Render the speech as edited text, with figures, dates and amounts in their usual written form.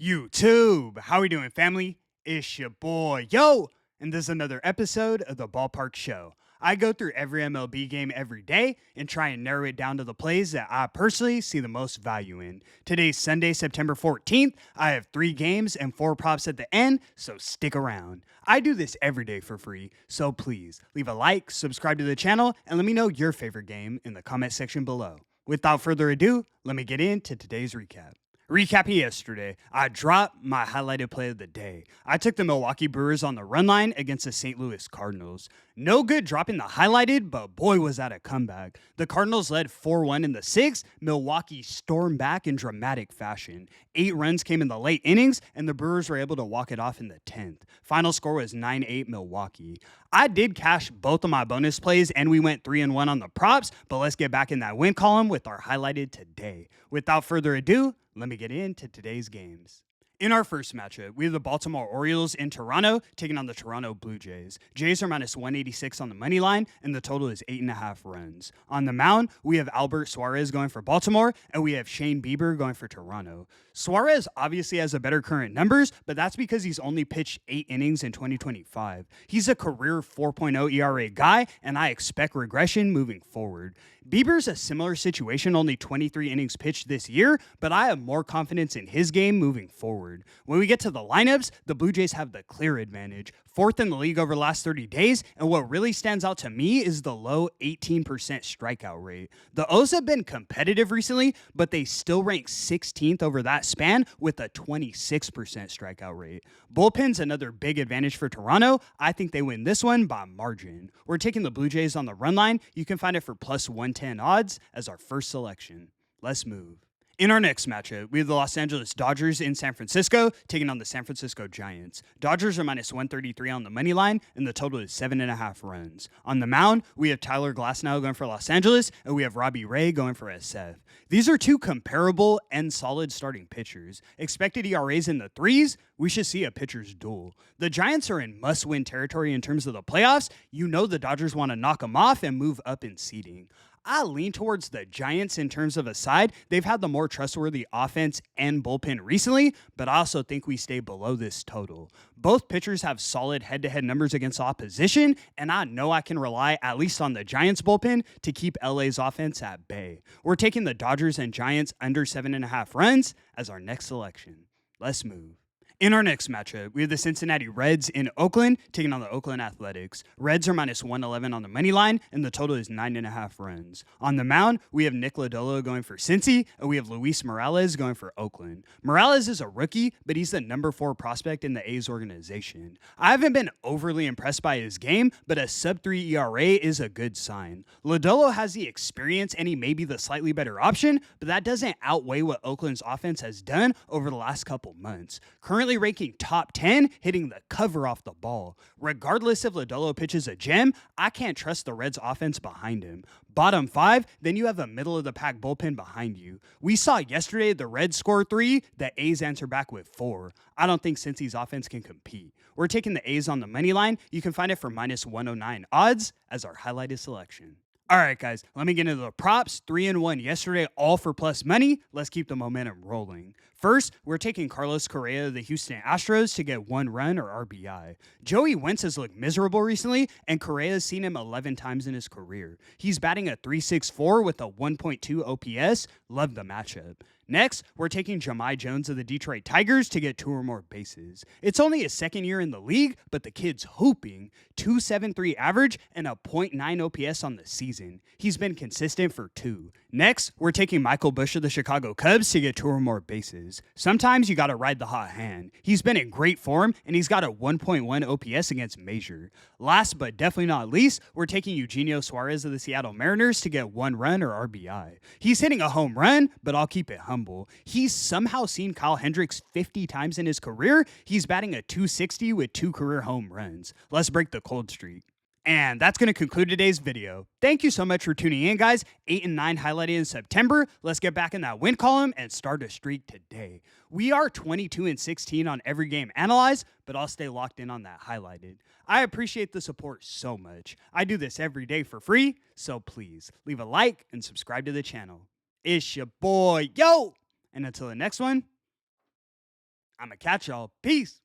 YouTube. How we doing, family? It's your boy, yo, and this is another episode of the Ballpark Show. I go through every MLB game every day and try and narrow it down to the plays that I personally see the most value in. Today's Sunday, September 14th. I have 3 games and 4 props at the end, so stick around. I do this every day for free, so please leave a like, subscribe to the channel, and let me know your favorite game in the comment section below. Without further ado, let me get into today's recap. Recapping yesterday, I dropped my highlighted play of the day. I took the Milwaukee Brewers on the run line against the St. Louis Cardinals. No good dropping the highlighted, but boy was that a comeback. The Cardinals led 4-1 in the 6th. Milwaukee stormed back in dramatic fashion. 8 runs came in the late innings, and the Brewers were able to walk it off in the 10th. Final score was 9-8 Milwaukee. I did cash both of my bonus plays, and we went 3-1 on the props, but let's get back in that win column with our highlighted today. Without further ado, let me get into today's games. In our first matchup, we have the Baltimore Orioles in Toronto taking on the Toronto Blue Jays. Jays are minus 186 on the money line, and the total is 8.5 runs. On the mound, we have Albert Suarez going for Baltimore, and we have Shane Bieber going for Toronto. Suarez obviously has a better current numbers, but that's because he's only pitched 8 innings in 2025. He's a career 4.0 ERA guy, and I expect regression moving forward. Bieber's a similar situation, only 23 innings pitched this year, but I have more confidence in his game moving forward. When we get to the lineups, the Blue Jays have the clear advantage. 4th in the league over the last 30 days, and what really stands out to me is the low 18% strikeout rate. The O's have been competitive recently, but they still rank 16th over that span with a 26% strikeout rate. Bullpen's another big advantage for Toronto. I think they win this one by margin. We're taking the Blue Jays on the run line. You can find it for plus 110 odds as our first selection. Let's move. In our next matchup, we have the Los Angeles Dodgers in San Francisco taking on the San Francisco Giants. Dodgers are minus 133 on the money line, and the total is 7.5 runs. On the mound, we have Tyler Glasnow going for Los Angeles, and we have Robbie Ray going for SF. These are 2 comparable and solid starting pitchers. Expected ERAs in the 3s, we should see a pitcher's duel. The Giants are in must-win territory in terms of the playoffs. You know the Dodgers want to knock them off and move up in seeding. I lean towards the Giants in terms of a side. They've had the more trustworthy offense and bullpen recently, but I also think we stay below this total. Both pitchers have solid head-to-head numbers against opposition, and I know I can rely at least on the Giants bullpen to keep LA's offense at bay. We're taking the Dodgers and Giants under 7.5 runs as our next selection. Let's move. In our next matchup, we have the Cincinnati Reds in Oakland taking on the Oakland Athletics. Reds are minus 111 on the money line, and the total is 9.5 runs. On the mound, we have Nick Lodolo going for Cincy, and we have Luis Morales going for Oakland. Morales is a rookie, but he's the number 4 prospect in the A's organization. I haven't been overly impressed by his game, but a sub-3 ERA is a good sign. Lodolo has the experience, and he may be the slightly better option, but that doesn't outweigh what Oakland's offense has done over the last couple months. Currently ranking top 10, hitting the cover off the ball. Regardless if Lodolo pitches a gem, I can't trust the Reds offense behind him. Bottom 5, then you have a middle of the pack bullpen behind you. We saw yesterday the Reds score 3, the A's answer back with 4. I don't think Cincy's offense can compete. We're taking the A's on the money line. You can find it for minus 109 odds as our highlighted selection. All right, guys, let me get into the props. 3-1 yesterday, all for plus money. Let's keep the momentum rolling. First, we're taking Carlos Correa of the Houston Astros to get 1 run or RBI. Joey Wentz has looked miserable recently, and Correa's seen him 11 times in his career. He's batting a .364 with a 1.2 OPS. Love the matchup. Next, we're taking Jahmai Jones of the Detroit Tigers to get 2 or more bases. It's only his 2nd year in the league, but the kid's hooping. .273 average and a .9 OPS on the season. He's been consistent for 2. Next, we're taking Michael Busch of the Chicago Cubs to get 2 or more bases. Sometimes you gotta ride the hot hand. He's been in great form, and he's got a 1.1 OPS against Major. Last but definitely not least, we're taking Eugenio Suarez of the Seattle Mariners to get 1 run or RBI. He's hitting a home run, but I'll keep it humble. He's somehow seen Kyle Hendricks 50 times in his career. He's batting a .260 with 2 career home runs. Let's break the cold streak. And that's going to conclude today's video. Thank you so much for tuning in, guys. 8 and 9 highlighted in September. Let's get back in that win column and start a streak today. We are 22 and 16 on every game analyzed, but I'll stay locked in on that highlighted. I appreciate the support so much. I do this every day for free, so please leave a like and subscribe to the channel. It's your boy, yo! And until the next one, I'ma catch y'all. Peace.